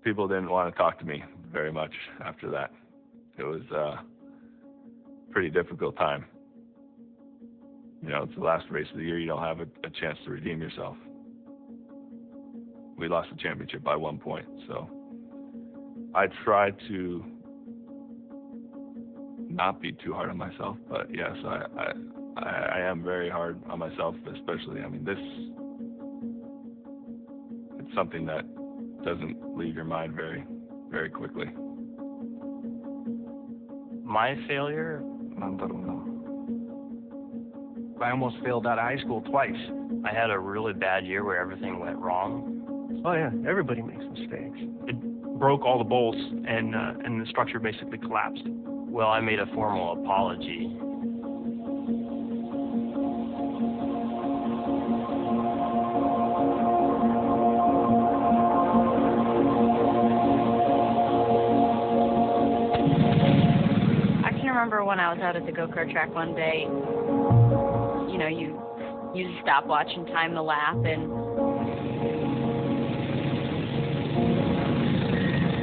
People didn't want to talk to me very much after that. It was a pretty difficult time. You know, it's the last race of the year. You don't have a chance to redeem yourself. We lost the championship by 1 point, so I tried to not be too hard on myself, but yes, I am very hard on myself, especially, I mean, it's something that doesn't leave your mind very, very quickly. My failure, I almost failed out of high school twice. I had a really bad year where everything went wrong. Oh yeah, everybody makes mistakes. It broke all the bolts, and the structure basically collapsed. Well, I made a formal apology. I can remember when I was out at the go-kart track one day, you know, you use a stopwatch and time the lap, and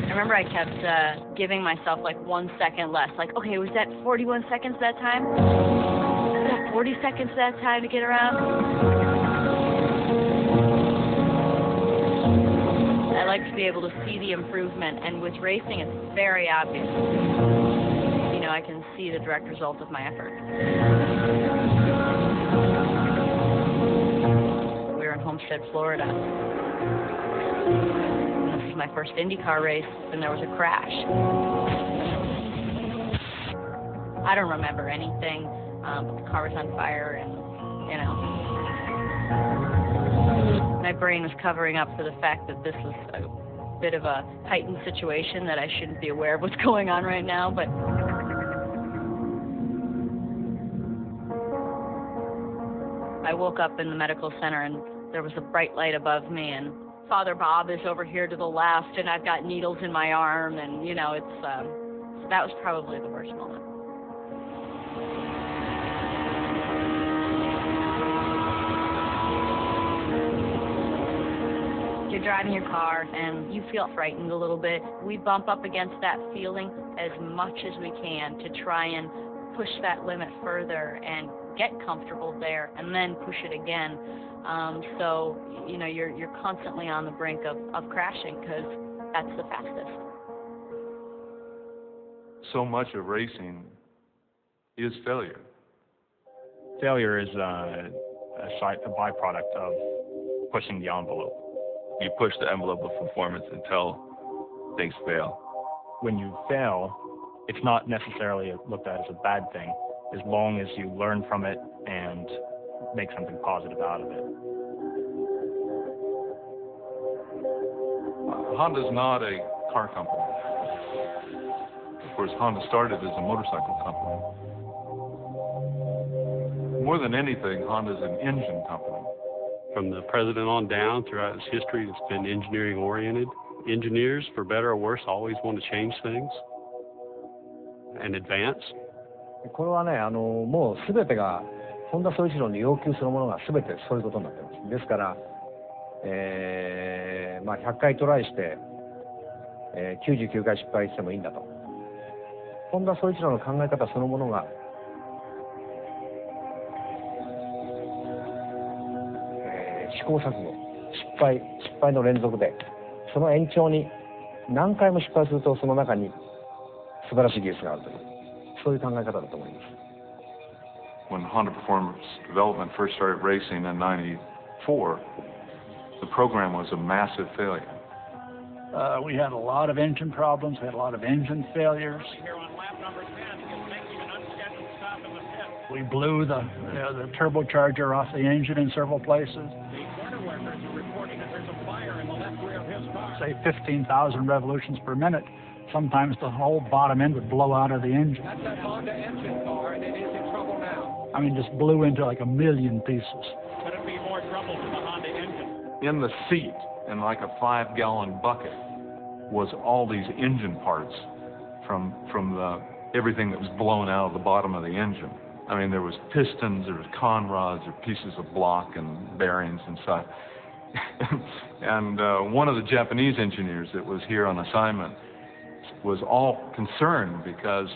I remember I kept giving myself like 1 second less. Like, okay, was that 41 seconds that time? Was that 40 seconds that time to get around? I like to be able to see the improvement, and with racing, it's very obvious. You know, I can see the direct result of my effort. We were in Homestead, Florida. This was my first IndyCar race, and there was a crash. I don't remember anything, but the car was on fire, and, you know, my brain was covering up for the fact that this was a bit of a heightened situation, that I shouldn't be aware of what's going on right now, but I woke up in the medical center, and there was a bright light above me, and Father Bob is over here to the left, and I've got needles in my arm, and, you know, it's, that was probably the worst moment. You're driving your car, and you feel frightened a little bit. We bump up against that feeling as much as we can to try and push that limit further and get comfortable there, and then push it again. So, you know, you're constantly on the brink of crashing, because that's the fastest. So much of racing is failure. Failure is a byproduct of pushing the envelope. You push the envelope of performance until things fail. When you fail, it's not necessarily looked at as a bad thing, as long as you learn from it and make something positive out of it. Honda's not a car company. Of course, Honda started as a motorcycle company. More than anything, Honda's an engine company. From the president on down, throughout its history, it's been engineering-oriented. Engineers, for better or worse, always want to change things and advance. これはね、もう全てが本田宗一郎の要求するものが全てそういうことになってます。ですから、まあ100回トライして、99回失敗してもいいんだと。本田宗一郎の考え方そのものが、試行錯誤、失敗の連続で、その延長に何回も失敗するとその中に素晴らしい技術があるという。そういう考え方だと思います。When Honda Performance Development first started racing in '94, the program was a massive failure. We had a lot of engine problems. We had a lot of engine failures. We blew the turbocharger off the engine in several places. Say 15,000 revolutions per minute. Sometimes the whole bottom end would blow out of the engine. That's that Honda engine car, and it is in trouble now. I mean, just blew into like a million pieces. Couldn't be more trouble for the Honda engine. In the seat, in like a 5-gallon bucket, was all these engine parts from everything that was blown out of the bottom of the engine. I mean, there was pistons, there was conrods, there were pieces of block and bearings and stuff. And one of the Japanese engineers that was here on assignment was all concerned because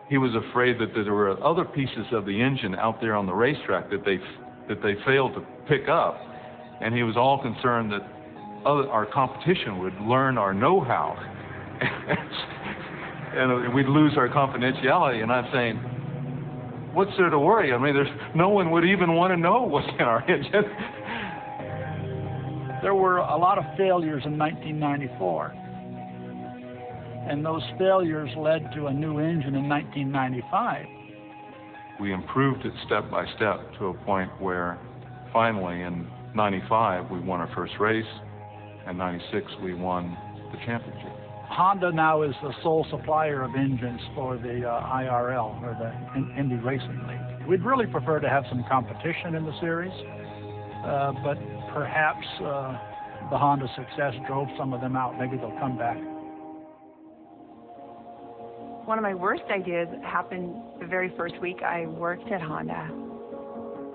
he was afraid that there were other pieces of the engine out there on the racetrack that they failed to pick up, and he was all concerned that our competition would learn our know-how, and we'd lose our confidentiality. And I'm saying, what's there to worry? I mean, no one would even want to know what's in our engine. There were a lot of failures in 1994. And those failures led to a new engine in 1995. We improved it step by step to a point where finally in 95 we won our first race, and 96 we won the championship. Honda now is the sole supplier of engines for the IRL, or the Indy Racing League. We'd really prefer to have some competition in the series, but perhaps the Honda success drove some of them out. Maybe they'll come back. One of my worst ideas happened the very first week I worked at Honda.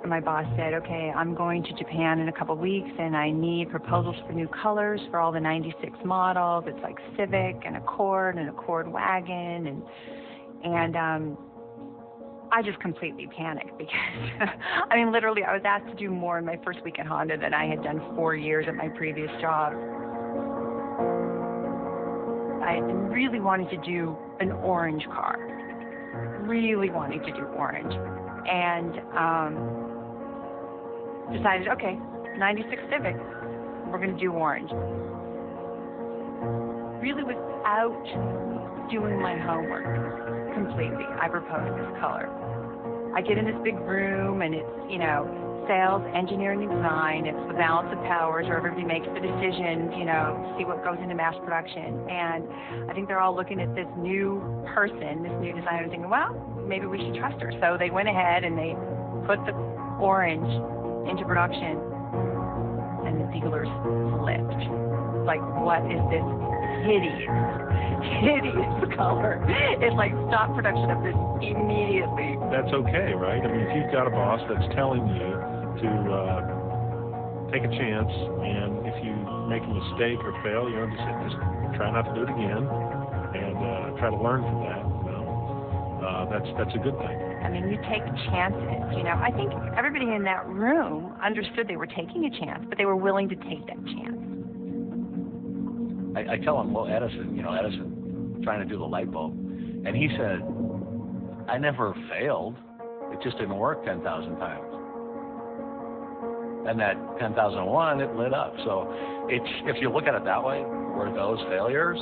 And my boss said, okay, I'm going to Japan in a couple weeks and I need proposals for new colors for all the 96 models. It's like Civic and Accord wagon. And I just completely panicked because, I mean, literally I was asked to do more in my first week at Honda than I had done 4 years at my previous job. I really wanted to do an orange car, really wanting to do orange, and decided, okay, 96 Civic, we're going to do orange. Really without doing my homework completely, I proposed this color. I get in this big room and it's, you know, sales, engineering, and design. It's the balance of powers where everybody makes the decisions, you know, see what goes into mass production. And I think they're all looking at this new person, this new designer, and thinking, well, maybe we should trust her. So they went ahead and they put the orange into production, and the dealers flipped. Like, what is this hideous color? It like stopped production of this immediately. That's okay, right? I mean, if you've got a boss that's telling you to take a chance, and if you make a mistake or fail, you know, just try not to do it again, and try to learn from that. You know, that's a good thing. I mean, you take chances. You know, I think everybody in that room understood they were taking a chance, but they were willing to take that chance. I tell him, well, Edison trying to do the light bulb, and he said, I never failed. It just didn't work 10,000 times. And that 10,001, it lit up. So it's, if you look at it that way, were those failures?